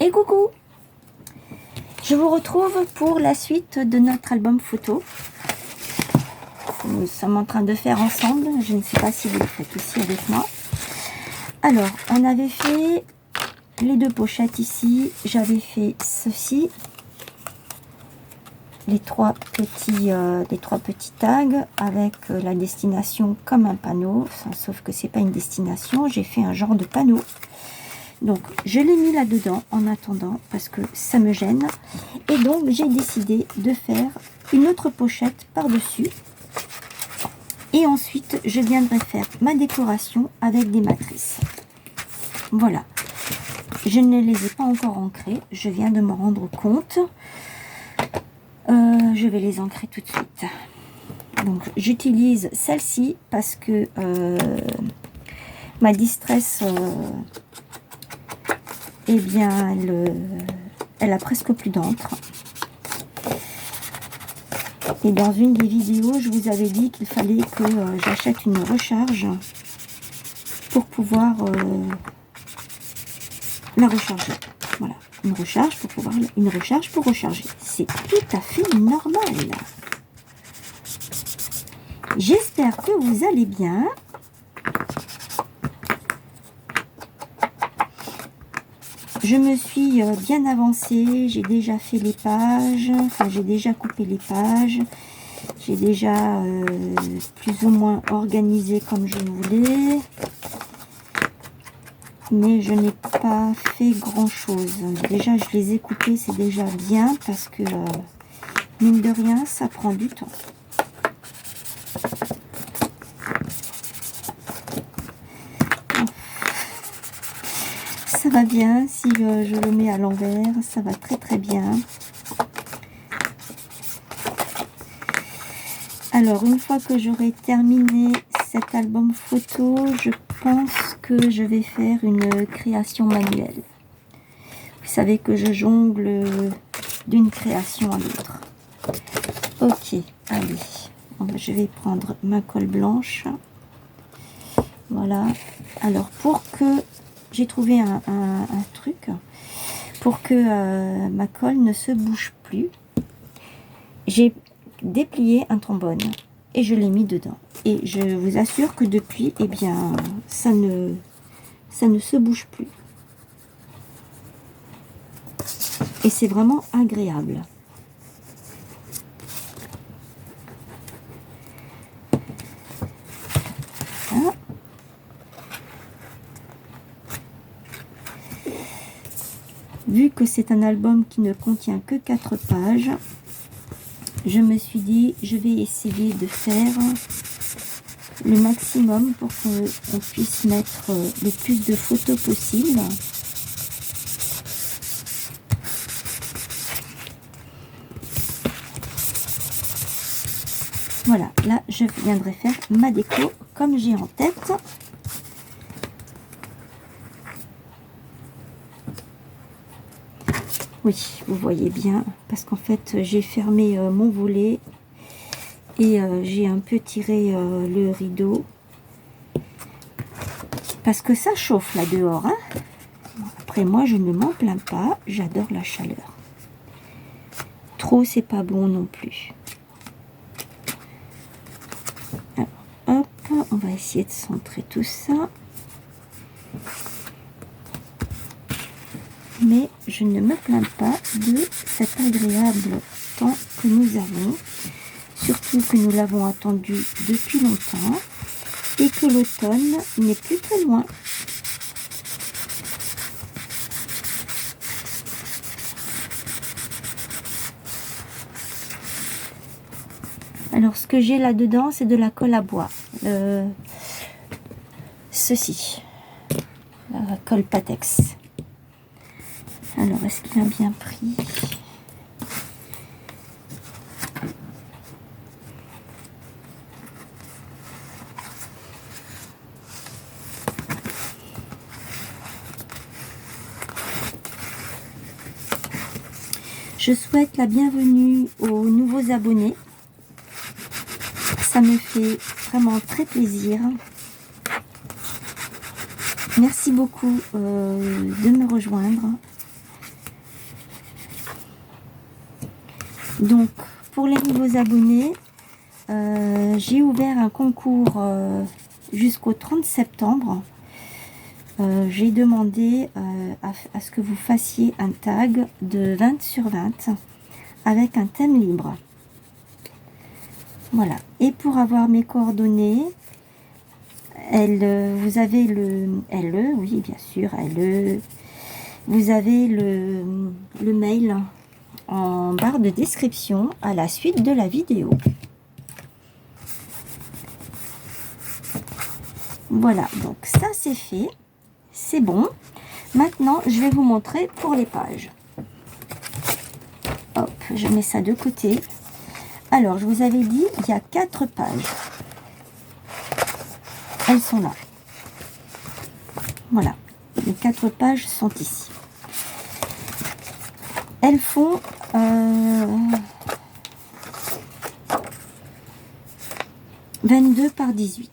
Et coucou! Je vous retrouve pour la suite de notre album photo. Nous sommes en train de faire ensemble. Je ne sais pas si vous le faites aussi avec moi. Alors, on avait fait les deux pochettes ici. J'avais fait ceci. Les trois petits tags avec la destination comme un panneau. Sauf que c'est pas une destination. J'ai fait un genre de panneau. Donc, je l'ai mis là-dedans en attendant parce que ça me gêne. Et donc, j'ai décidé de faire une autre pochette par-dessus. Et ensuite, je viendrai faire ma décoration avec des matrices. Voilà. Je ne les ai pas encore ancrées. Je viens de m'en rendre compte. Je vais les ancrer tout de suite. Donc, j'utilise celle-ci parce que ma distress... eh bien, elle a presque plus d'encre. Et dans une des vidéos, je vous avais dit qu'il fallait que j'achète une recharge pour pouvoir la recharger. Voilà, une recharge pour recharger. C'est tout à fait normal. J'espère que vous allez bien. Je me suis bien avancée, j'ai déjà fait les pages, enfin j'ai déjà coupé les pages, j'ai déjà plus ou moins organisé comme je voulais, mais je n'ai pas fait grand chose. Déjà je les ai coupés, c'est déjà bien parce que mine de rien ça prend du temps. Ça va bien, si je le mets à l'envers, ça va très très bien. Alors, une fois que j'aurai terminé cet album photo, je pense que je vais faire une création manuelle. Vous savez que je jongle d'une création à l'autre. Ok, allez, je vais prendre ma colle blanche. Voilà, alors pour que... J'ai trouvé un truc pour que ma colle ne se bouge plus. J'ai déplié un trombone et je l'ai mis dedans. Et je vous assure que depuis, eh bien, ça ne se bouge plus. Et c'est vraiment agréable. Voilà. Vu que c'est un album qui ne contient que 4 pages, je me suis dit, je vais essayer de faire le maximum pour qu'on puisse mettre le plus de photos possible. Voilà, là je viendrai faire ma déco comme j'ai en tête. Oui, vous voyez bien, parce qu'en fait, j'ai fermé mon volet et j'ai un peu tiré le rideau. Parce que ça chauffe là dehors. Hein. Après, moi, je ne m'en plains pas. J'adore la chaleur. Trop, c'est pas bon non plus. Alors, hop, on va essayer de centrer tout ça. Mais je ne me plains pas de cet agréable temps que nous avons, surtout que nous l'avons attendu depuis longtemps et que l'automne n'est plus très loin. Alors ce que j'ai là-dedans, c'est de la colle à bois. Ceci, la colle Patex. Alors, est-ce qu'il a bien pris? Je souhaite la bienvenue aux nouveaux abonnés. Ça me fait vraiment très plaisir. Merci beaucoup de me rejoindre. Donc, pour les nouveaux abonnés, j'ai ouvert un concours jusqu'au 30 septembre. J'ai demandé à ce que vous fassiez un tag de 20 sur 20 avec un thème libre. Voilà. Et pour avoir mes coordonnées, vous avez oui bien sûr, vous avez le mail en barre de description à la suite de la vidéo. Voilà, donc ça c'est fait, c'est bon. Maintenant, je vais vous montrer pour les pages. Hop, je mets ça de côté. Alors, je vous avais dit, il y a 4 pages. Elles sont là. Voilà, les 4 pages sont ici. Elles font 22 par 18.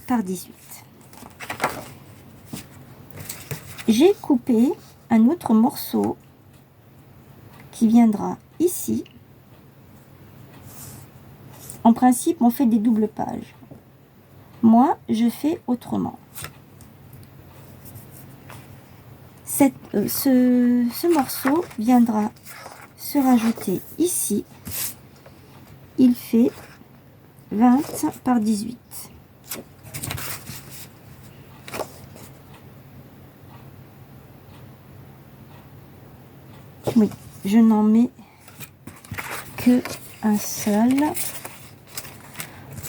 Par 18. J'ai coupé un autre morceau qui viendra ici. En principe, on fait des doubles pages. Moi, je fais autrement. Ce morceau viendra se rajouter ici. Il fait 20 par 18. Oui, je n'en mets que un seul.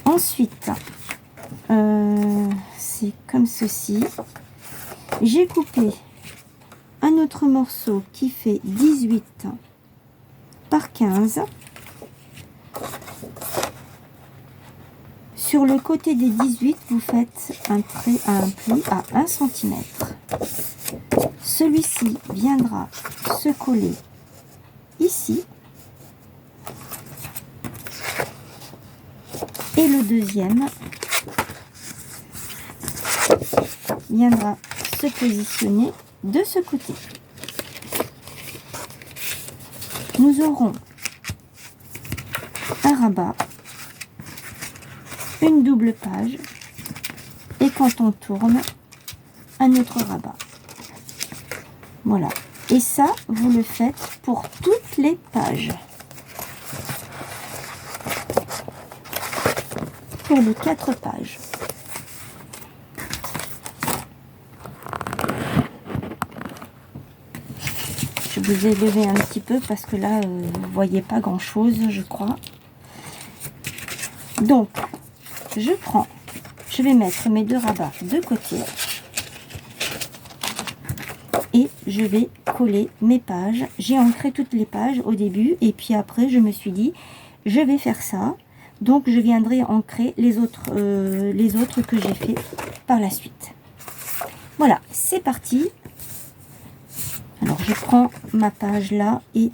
Ensuite, c'est comme ceci. J'ai coupé un autre morceau qui fait 18 par 15. Sur le côté des 18, vous faites un pli à 1 cm. Celui-ci viendra se coller ici. Et le deuxième viendra se positionner de ce côté. Nous aurons un rabat, une double page, et quand on tourne, un autre rabat. Voilà. Et ça, vous le faites pour toutes les pages. Pour les 4 pages. Je vous ai levé un petit peu parce que là, vous ne voyez pas grand chose, je crois. Donc, je vais mettre mes 2 rabats de côté. Et je vais coller mes pages. J'ai ancré toutes les pages au début. Et puis après, je me suis dit, je vais faire ça. Donc, je viendrai ancrer les autres que j'ai fait par la suite. Voilà, c'est parti. Alors, je prends ma page là et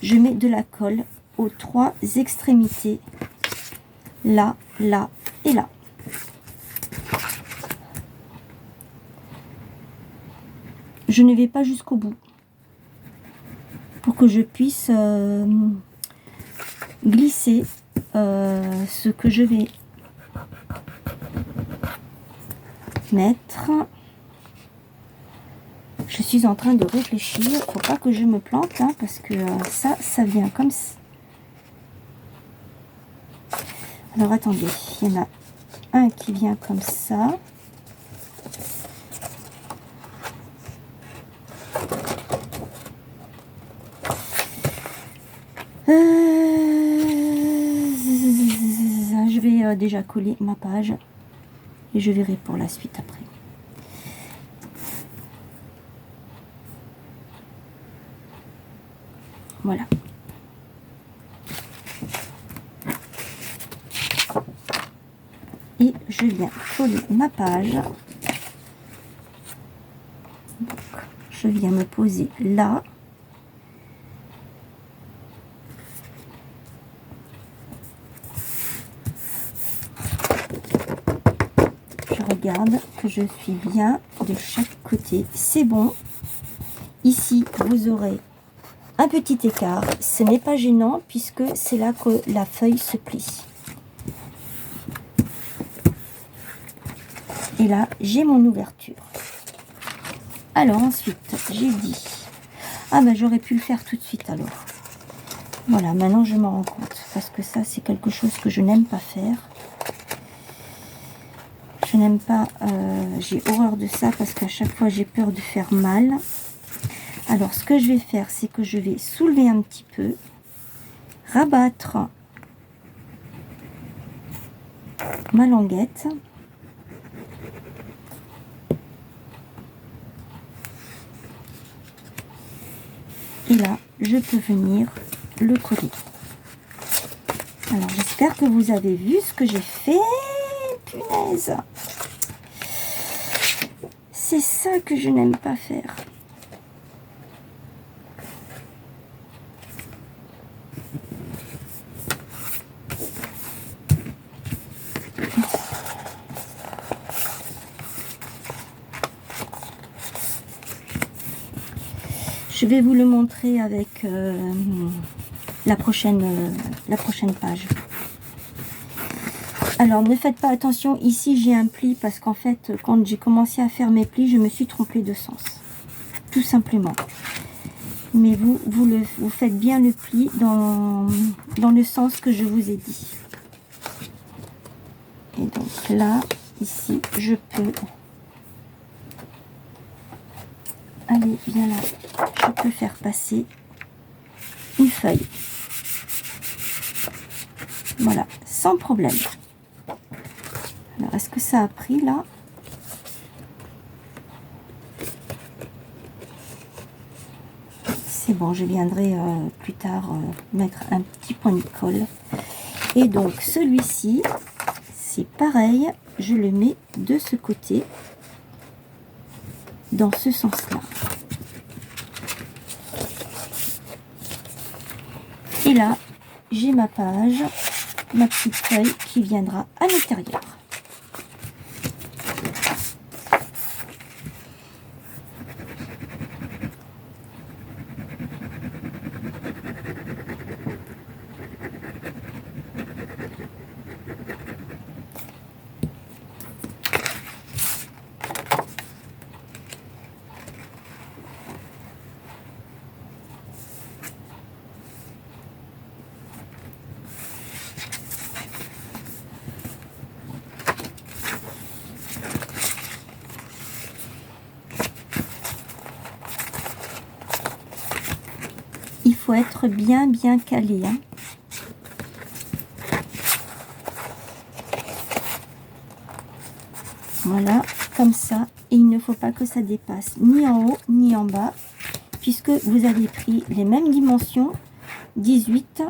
je mets de la colle aux 3 extrémités. Là, là et là. Je ne vais pas jusqu'au bout pour que je puisse glisser ce que je vais mettre. Je suis en train de réfléchir, faut pas que je me plante hein, parce que ça vient comme ça. Alors attendez, il y en a un qui vient comme ça. Je vais déjà coller ma page et je verrai pour la suite après. Voilà. Et je viens coller ma page. Donc, je viens me poser là. regarde que je suis bien de chaque côté. C'est bon. Ici, vous aurez un petit écart. Ce n'est pas gênant puisque c'est là que la feuille se plie. Et là, j'ai mon ouverture. Alors ensuite, j'ai dit... Ah ben j'aurais pu le faire tout de suite alors. Voilà, maintenant je m'en rends compte. Parce que ça, c'est quelque chose que je n'aime pas faire. Je n'aime pas... j'ai horreur de ça parce qu'à chaque fois, j'ai peur de faire mal. Alors, ce que je vais faire, c'est que je vais soulever un petit peu. Rabattre ma languette. Et là, je peux venir le coller. Alors, j'espère que vous avez vu ce que j'ai fait. Punaise! C'est ça que je n'aime pas faire. Je vais vous le montrer avec la prochaine page. Alors, ne faites pas attention. Ici, j'ai un pli parce qu'en fait, quand j'ai commencé à faire mes plis, je me suis trompée de sens. Tout simplement. Mais vous faites bien le pli dans le sens que je vous ai dit. Et donc là, ici, je peux aller bien là. Je peux faire passer une feuille. Voilà, sans problème. Alors, est-ce que ça a pris là? C'est bon, je viendrai plus tard mettre un petit point de colle. Et donc, celui-ci, c'est pareil, je le mets de ce côté, dans ce sens-là. Et là, j'ai ma page, ma petite feuille qui viendra à l'intérieur. Il faut être bien calé. Hein. Voilà, comme ça. Et il ne faut pas que ça dépasse ni en haut ni en bas, puisque vous avez pris les mêmes dimensions, 18,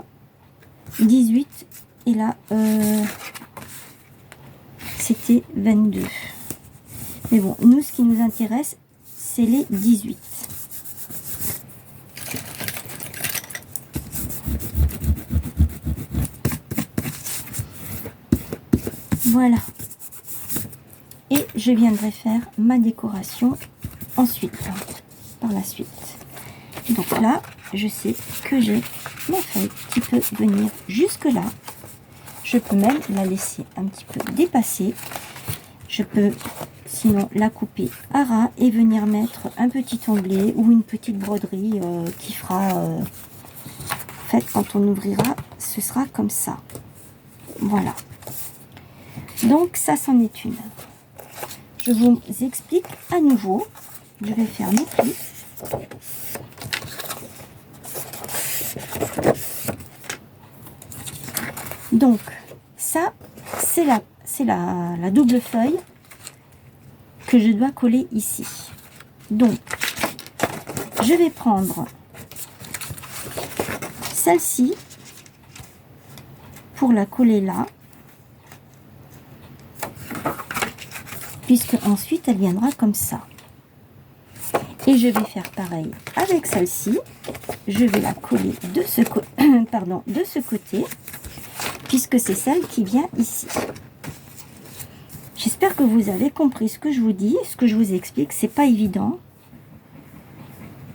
18, et là, c'était 22. Mais bon, nous, ce qui nous intéresse, c'est les 18. Voilà. Et je viendrai faire ma décoration ensuite, par la suite. Donc là, je sais que j'ai ma feuille qui peut venir jusque là. Je peux même la laisser un petit peu dépasser. Je peux sinon la couper à ras et venir mettre un petit onglet ou une petite broderie qui fera... en fait, quand on ouvrira, ce sera comme ça. Voilà. Donc ça, c'en est une. Je vous explique à nouveau. Je vais faire mes plis. Donc ça, c'est la double feuille que je dois coller ici. Donc je vais prendre celle-ci pour la coller là, puisque ensuite elle viendra comme ça. Et je vais faire pareil avec celle-ci. Je vais la coller de ce, de ce côté, puisque c'est celle qui vient ici. J'espère que vous avez compris ce que je vous dis, ce que je vous explique. C'est pas évident.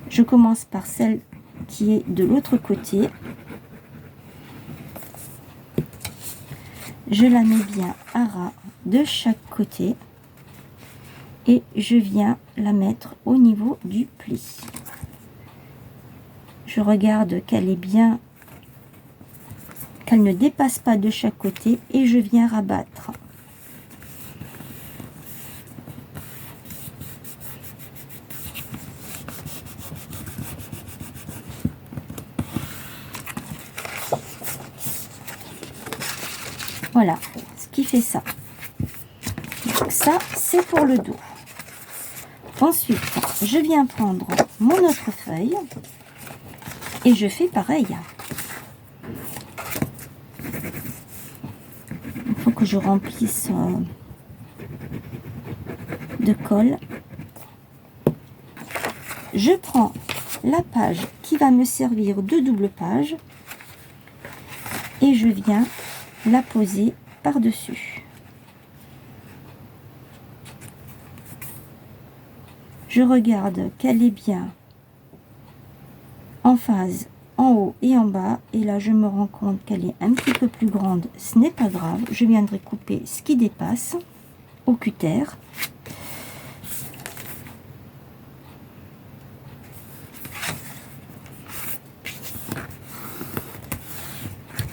Je commence par celle qui est de l'autre côté. Je la mets bien à ras de chaque côté. Et je viens la mettre au niveau du pli. Je regarde qu'elle est bien, qu'elle ne dépasse pas de chaque côté et je viens rabattre. Voilà ce qui fait ça. Donc ça, c'est pour le dos. Ensuite, je viens prendre mon autre feuille et je fais pareil. Il faut que je remplisse de colle. Je prends la page qui va me servir de double page et je viens la poser par-dessus. Je regarde qu'elle est bien en phase, en haut et en bas. Et là, je me rends compte qu'elle est un petit peu plus grande. Ce n'est pas grave. Je viendrai couper ce qui dépasse au cutter.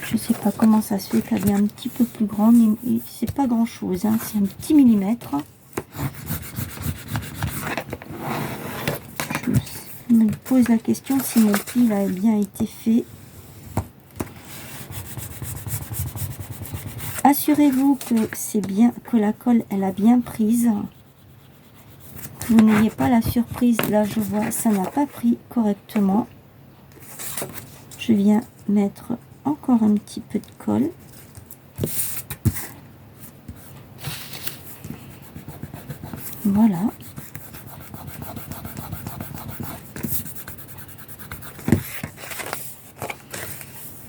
Je ne sais pas comment ça se fait qu'elle est un petit peu plus grande. C'est pas grand chose, hein, c'est un petit millimètre. Je me pose la question si mon pli a bien été fait. Assurez-vous que c'est bien, que la colle elle a bien prise. Que vous n'ayez pas la surprise. Là je vois ça n'a pas pris correctement. Je viens mettre encore un petit peu de colle. Voilà.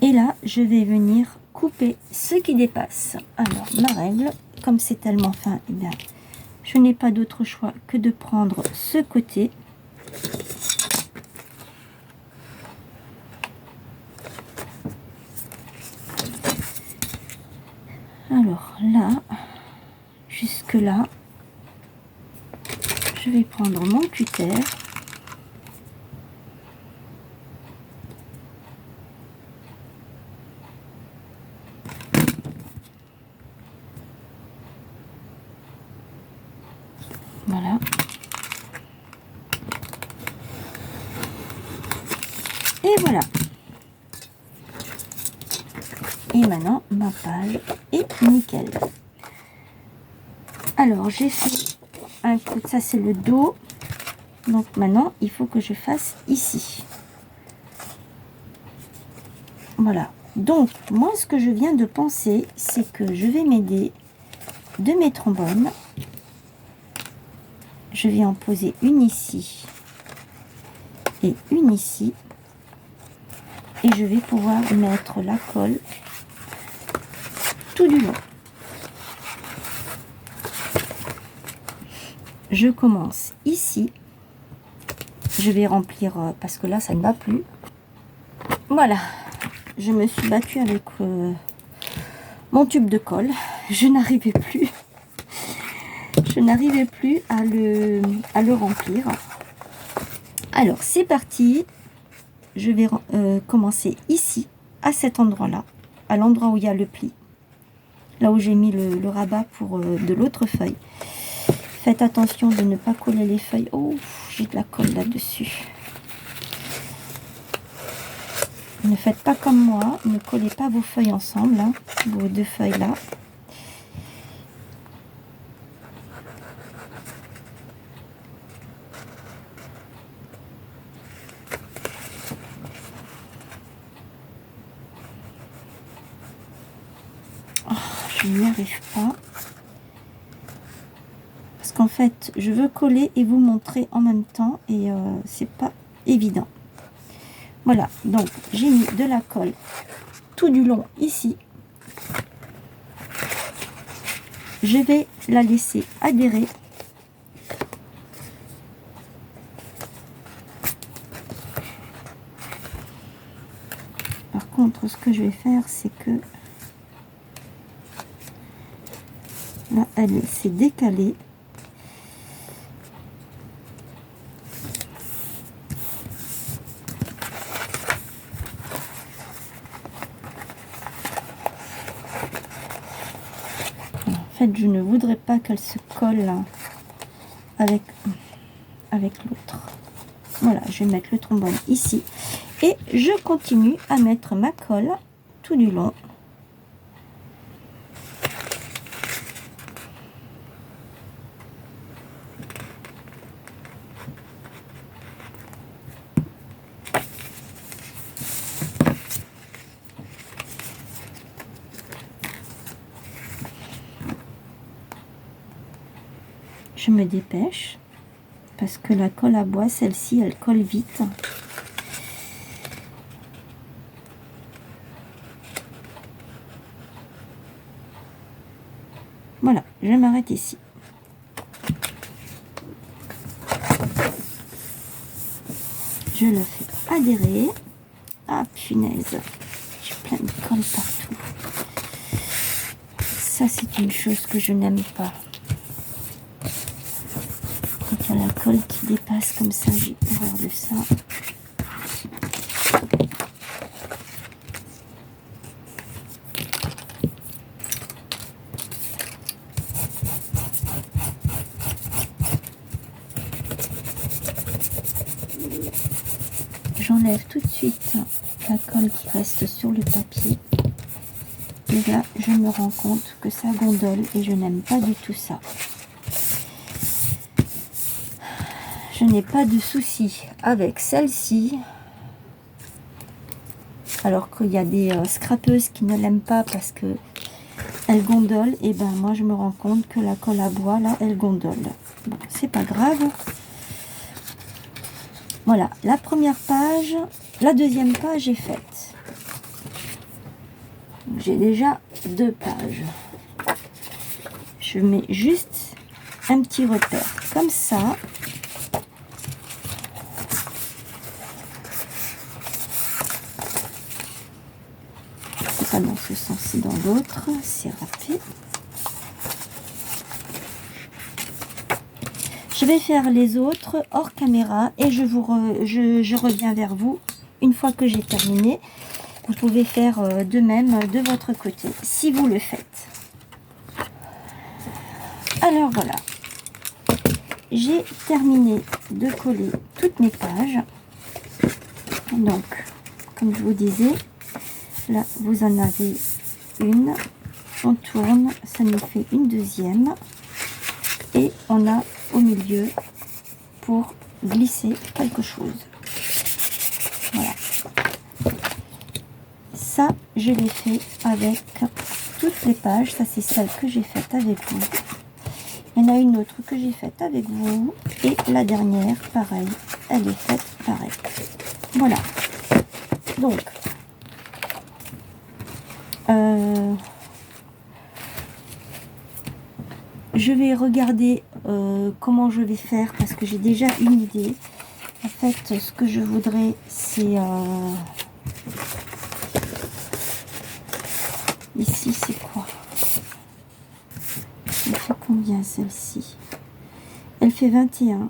Et là, je vais venir couper ce qui dépasse. Alors, ma règle, comme c'est tellement fin, eh bien, je n'ai pas d'autre choix que de prendre ce côté. Alors là, jusque là, je vais prendre mon cutter. Voilà. Et voilà. Et maintenant, ma page est nickel. Alors, j'ai fait un coup, ça c'est le dos. Donc maintenant, il faut que je fasse ici. Voilà. Donc, moi, ce que je viens de penser, c'est que je vais m'aider de mes trombones. Je vais en poser une ici et une ici. Et je vais pouvoir mettre la colle tout du long. Je commence ici. Je vais remplir parce que là, ça ne va plus. Voilà. Je me suis battue avec mon tube de colle. Je n'arrivais plus. Je n'arrivais plus à le remplir. Alors, c'est parti. Je vais commencer ici, à cet endroit-là, à l'endroit où il y a le pli. Là où j'ai mis le rabat pour de l'autre feuille. Faites attention de ne pas coller les feuilles. Oh, j'ai de la colle là-dessus. Ne faites pas comme moi. Ne collez pas vos feuilles ensemble, hein, vos deux feuilles là. Oh, je n'y arrive pas. Parce qu'en fait, je veux coller et vous montrer en même temps. Et c'est pas évident. Voilà, donc j'ai mis de la colle tout du long ici. je vais la laisser adhérer. Par contre, ce que je vais faire, c'est que là, elle s'est décalée. En fait, je ne voudrais pas qu'elle se colle avec l'autre. Voilà, je vais mettre le trombone ici. Et je continue à mettre ma colle tout du long. Je me dépêche parce que la colle à bois, celle-ci, elle colle vite. Voilà, je m'arrête ici. Je le fais adhérer. Ah, punaise, j'ai plein de colle partout. Ça, c'est une chose que je n'aime pas. Quand il y a la colle qui dépasse comme ça, j'ai horreur de ça. J'enlève tout de suite la colle qui reste sur le papier. Et là, je me rends compte que ça gondole et je n'aime pas du tout ça. Je n'ai pas de souci avec celle-ci. Alors qu'il y a des scrapeuses qui ne l'aiment pas parce que elle gondole. Et ben moi, je me rends compte que la colle à bois, là, elle gondole. Bon, c'est pas grave. Voilà, la première page, la deuxième page est faite. J'ai déjà 2 pages. Je mets juste un petit repère comme ça. C'est pas dans ce sens, c'est dans l'autre. C'est rapide. Je vais faire les autres hors caméra et je reviens vers vous une fois que j'ai terminé. Vous pouvez faire de même de votre côté si vous le faites. Alors voilà, j'ai terminé de coller toutes mes pages. Donc, comme je vous disais, là vous en avez une. On tourne, ça nous fait une deuxième. Et on a au milieu pour glisser quelque chose. Voilà. Ça, je l'ai fait avec toutes les pages. Ça, c'est celle que j'ai faite avec vous. Il y en a une autre que j'ai faite avec vous. Et la dernière, pareil, elle est faite pareil. Voilà. Donc, je vais regarder comment je vais faire parce que j'ai déjà une idée. En fait, ce que je voudrais, c'est... ici, c'est quoi? Elle fait combien celle-ci? Elle fait 21.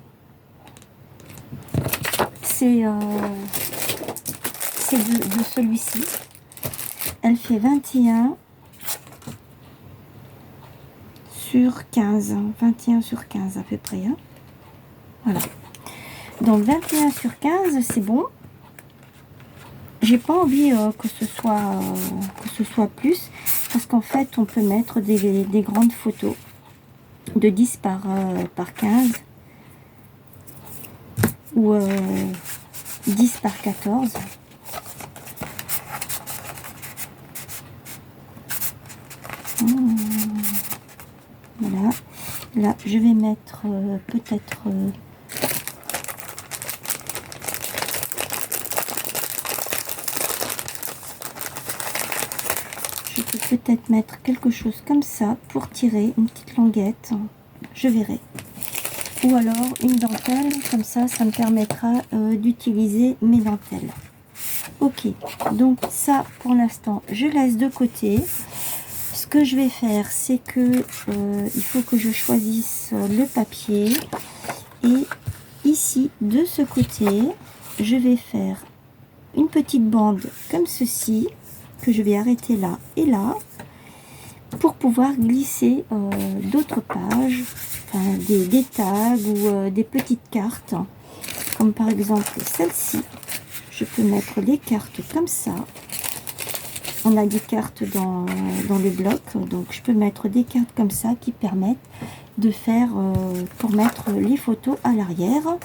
C'est de celui-ci. Elle fait 21 sur 15. 21 sur 15 à peu près. Hein. Voilà. Donc 21 sur 15, c'est bon. J'ai pas envie que ce soit plus. Parce qu'en fait, on peut mettre des grandes photos de 10 par 15. Ou 10 par 14. Voilà. Là, je vais mettre peut-être... je peux peut-être mettre quelque chose comme ça pour tirer une petite languette. Je verrai. Ou alors une dentelle, comme ça me permettra d'utiliser mes dentelles. Ok, donc ça pour l'instant je laisse de côté. Ce que je vais faire, c'est que il faut que je choisisse le papier. Et ici, de ce côté, je vais faire une petite bande comme ceci, que je vais arrêter là et là, pour pouvoir glisser d'autres pages, enfin, des tags ou des petites cartes, comme par exemple celle-ci. Je peux mettre des cartes comme ça. On a des cartes dans le bloc, donc je peux mettre des cartes comme ça qui permettent de faire, pour mettre les photos à l'arrière.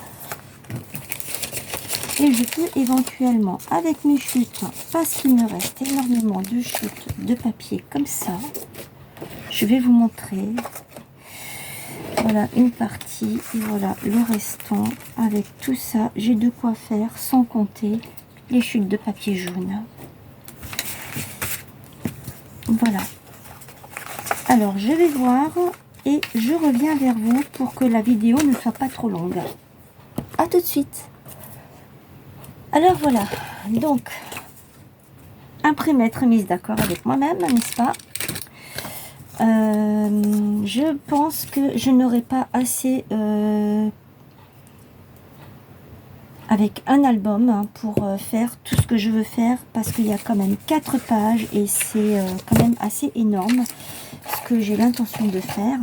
Et je peux éventuellement, avec mes chutes, parce qu'il me reste énormément de chutes de papier comme ça, je vais vous montrer. Voilà une partie et voilà le restant. Avec tout ça, j'ai de quoi faire sans compter les chutes de papier jaune. Voilà. Alors, je vais voir et je reviens vers vous pour que la vidéo ne soit pas trop longue. À tout de suite. Alors voilà, donc, après m'être mise d'accord avec moi-même, n'est-ce pas? Je pense que je n'aurai pas assez avec un album pour faire tout ce que je veux faire, parce qu'il y a quand même 4 pages et c'est quand même assez énorme ce que j'ai l'intention de faire.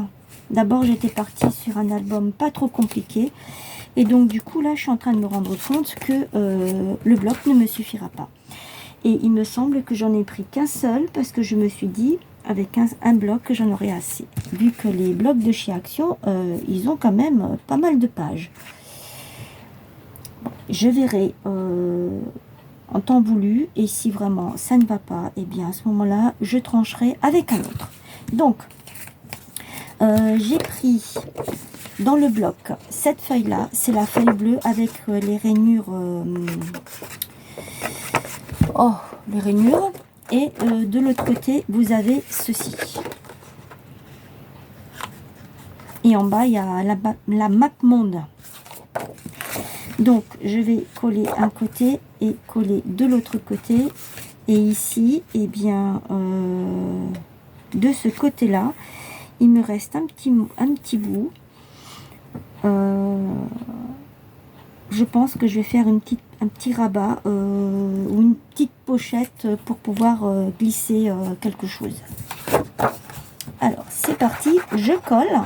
D'abord j'étais partie sur un album pas trop compliqué et donc du coup là je suis en train de me rendre compte que le bloc ne me suffira pas. Et il me semble que j'en ai pris qu'un seul parce que je me suis dit avec un bloc que j'en aurais assez. Vu que les blocs de chez Action, ils ont quand même pas mal de pages. Je verrai en temps voulu et si vraiment ça ne va pas, et bien à ce moment-là, je trancherai avec un autre. Donc, j'ai pris dans le bloc cette feuille-là, c'est la feuille bleue avec les rainures. Les rainures. Et de l'autre côté, vous avez ceci. Et en bas, il y a la map monde. Donc, je vais coller un côté et coller de l'autre côté. Et ici, eh bien, de ce côté-là, il me reste un petit bout. Je pense que je vais faire un petit rabat ou une petite pochette pour pouvoir glisser quelque chose. Alors, c'est parti, je colle.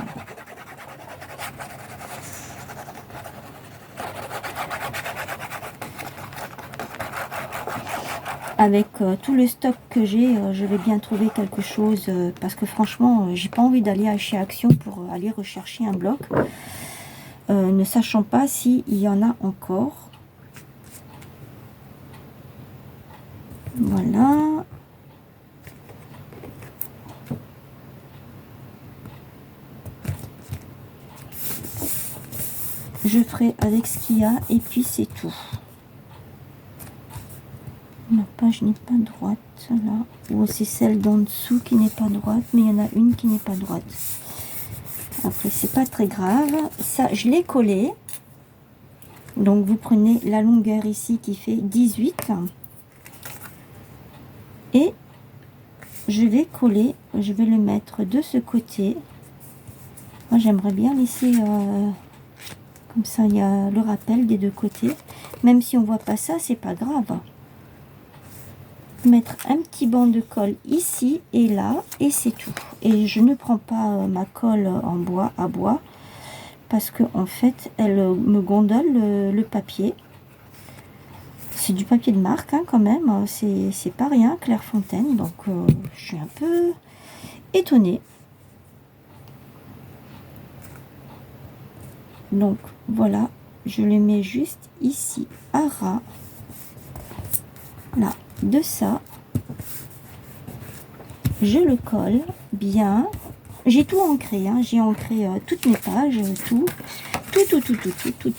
Avec tout le stock que j'ai, je vais bien trouver quelque chose parce que franchement, j'ai pas envie d'aller chez Action pour aller rechercher un bloc, ne sachant pas s'il y en a encore. Voilà. Je ferai avec ce qu'il y a et puis c'est tout. La page n'est pas droite là, ou c'est celle d'en dessous qui n'est pas droite, mais il y en a une qui n'est pas droite. Après c'est pas très grave, ça je l'ai collé. Donc vous prenez la longueur ici qui fait 18 et je vais coller, je vais le mettre de ce côté. Moi j'aimerais bien laisser comme ça il y a le rappel des deux côtés, même si on voit pas ça, c'est pas grave. Mettre un petit banc de colle ici et là et c'est tout. Et je ne prends pas ma colle en bois à bois parce que en fait elle me gondole le papier. C'est du papier de marque hein, quand même, c'est pas rien, Clairefontaine, donc je suis un peu étonnée. Donc voilà, je le mets juste ici à ras, là, de ça. Je le colle bien. J'ai tout ancré, hein. J'ai ancré toutes mes pages,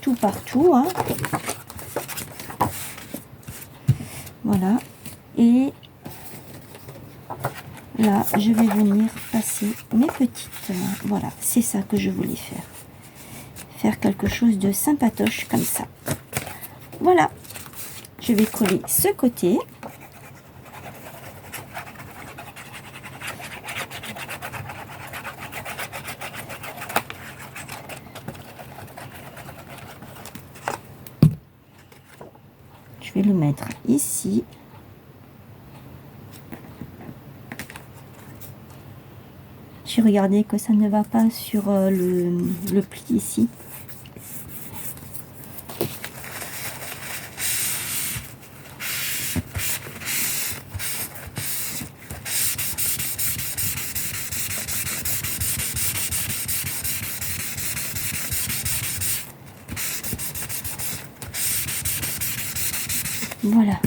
tout partout. Hein. Voilà. Et là, je vais venir passer mes petites... voilà, c'est ça que je voulais faire. Faire quelque chose de sympatoche comme ça. Voilà. Je vais coller ce côté. Je vais le mettre ici. J'ai regardé que ça ne va pas sur le pli ici. Voilà.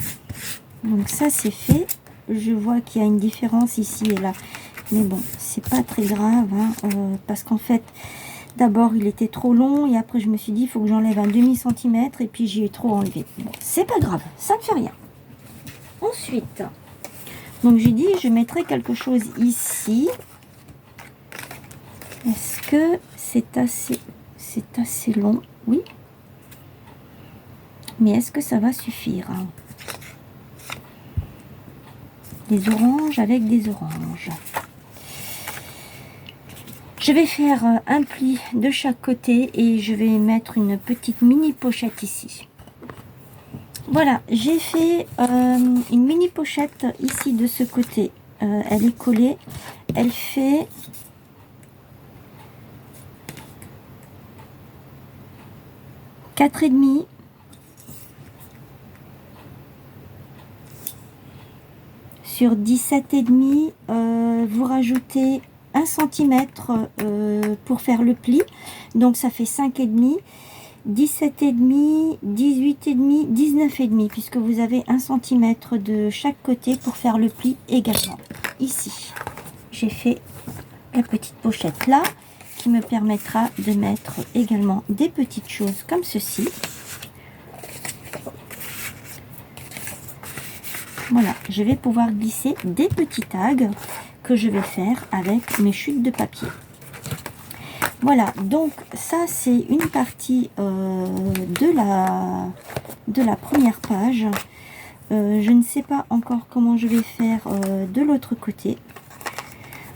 Donc ça c'est fait. Je vois qu'il y a une différence ici et là. Mais bon, c'est pas très grave, hein, parce qu'en fait, d'abord il était trop long et après je me suis dit il faut que j'enlève un demi-centimètre et puis j'y ai trop enlevé. Bon, c'est pas grave, ça ne fait rien. Ensuite, donc j'ai dit je mettrai quelque chose ici. Est-ce que c'est assez long? Oui. Mais est-ce que ça va suffire, hein? Des oranges avec des oranges. Je vais faire un pli de chaque côté et je vais mettre une petite mini pochette ici. Voilà, j'ai fait une mini pochette ici de ce côté. Elle est collée. Elle fait 4,5 sur 17,5. Vous rajoutez 1 cm pour faire le pli, donc ça fait 5,5, 17,5, 18,5, 19,5, puisque vous avez 1 cm de chaque côté pour faire le pli également. Ici, j'ai fait la petite pochette là, qui me permettra de mettre également des petites choses comme ceci. Voilà, je vais pouvoir glisser des petits tags que je vais faire avec mes chutes de papier. Voilà, donc ça c'est une partie de la première page. Je ne sais pas encore comment je vais faire de l'autre côté.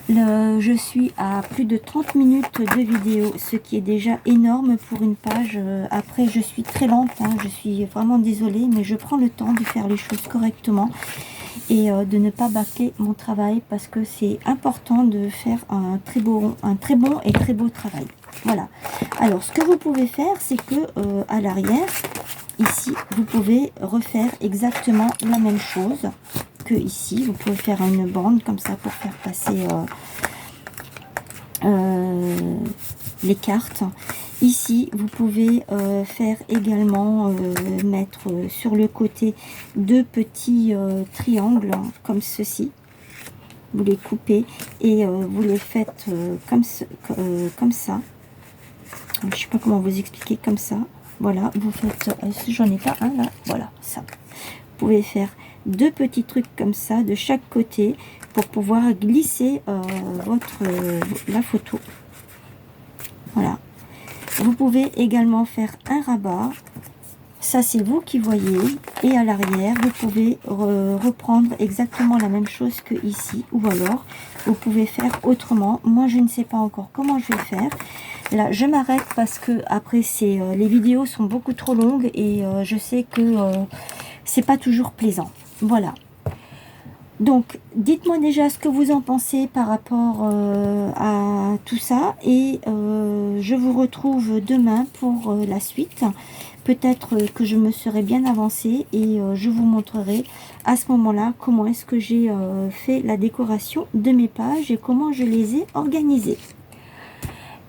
Je suis à plus de 30 minutes de vidéo, ce qui est déjà énorme pour une page. Après, je suis très lente, hein, je suis vraiment désolée, mais je prends le temps de faire les choses correctement et de ne pas bâcler mon travail parce que c'est important de faire un très bon et très beau travail. Voilà. Alors, ce que vous pouvez faire, c'est que à l'arrière, ici, vous pouvez refaire exactement la même chose que ici. Vous pouvez faire une bande comme ça pour faire passer les cartes. Ici, vous pouvez faire également mettre sur le côté deux petits triangles comme ceci. Vous les coupez et vous les faites comme ça. Je ne sais pas comment vous expliquer, comme ça. Voilà, vous faites... j'en ai pas un là. Voilà, ça. Vous pouvez faire deux petits trucs comme ça de chaque côté pour pouvoir glisser la photo. Voilà. Vous pouvez également faire un rabat. Ça, c'est vous qui voyez. Et à l'arrière, vous pouvez reprendre exactement la même chose que ici. Ou alors, vous pouvez faire autrement. Moi, je ne sais pas encore comment je vais faire. Là, je m'arrête parce que après, les vidéos sont beaucoup trop longues et je sais que c'est pas toujours plaisant. Voilà. Donc, dites-moi déjà ce que vous en pensez par rapport à tout ça. Et je vous retrouve demain pour la suite. Peut-être que je me serai bien avancée et je vous montrerai à ce moment-là comment est-ce que j'ai fait la décoration de mes pages et comment je les ai organisées.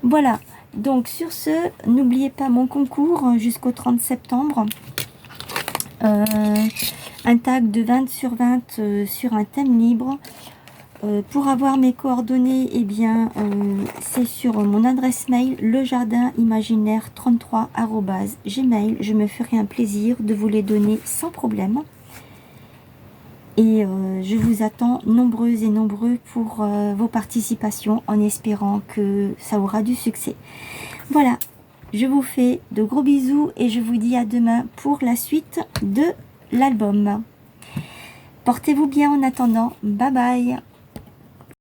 Voilà. Donc, sur ce, n'oubliez pas mon concours jusqu'au 30 septembre. Un tag de 20 sur 20 sur un thème libre. Pour avoir mes coordonnées, eh bien, c'est sur mon adresse mail lejardinimaginaire33@gmail. Je me ferai un plaisir de vous les donner sans problème. Et je vous attends nombreuses et nombreux pour vos participations en espérant que ça aura du succès. Voilà, je vous fais de gros bisous et je vous dis à demain pour la suite de l'album. Portez-vous bien en attendant. Bye bye.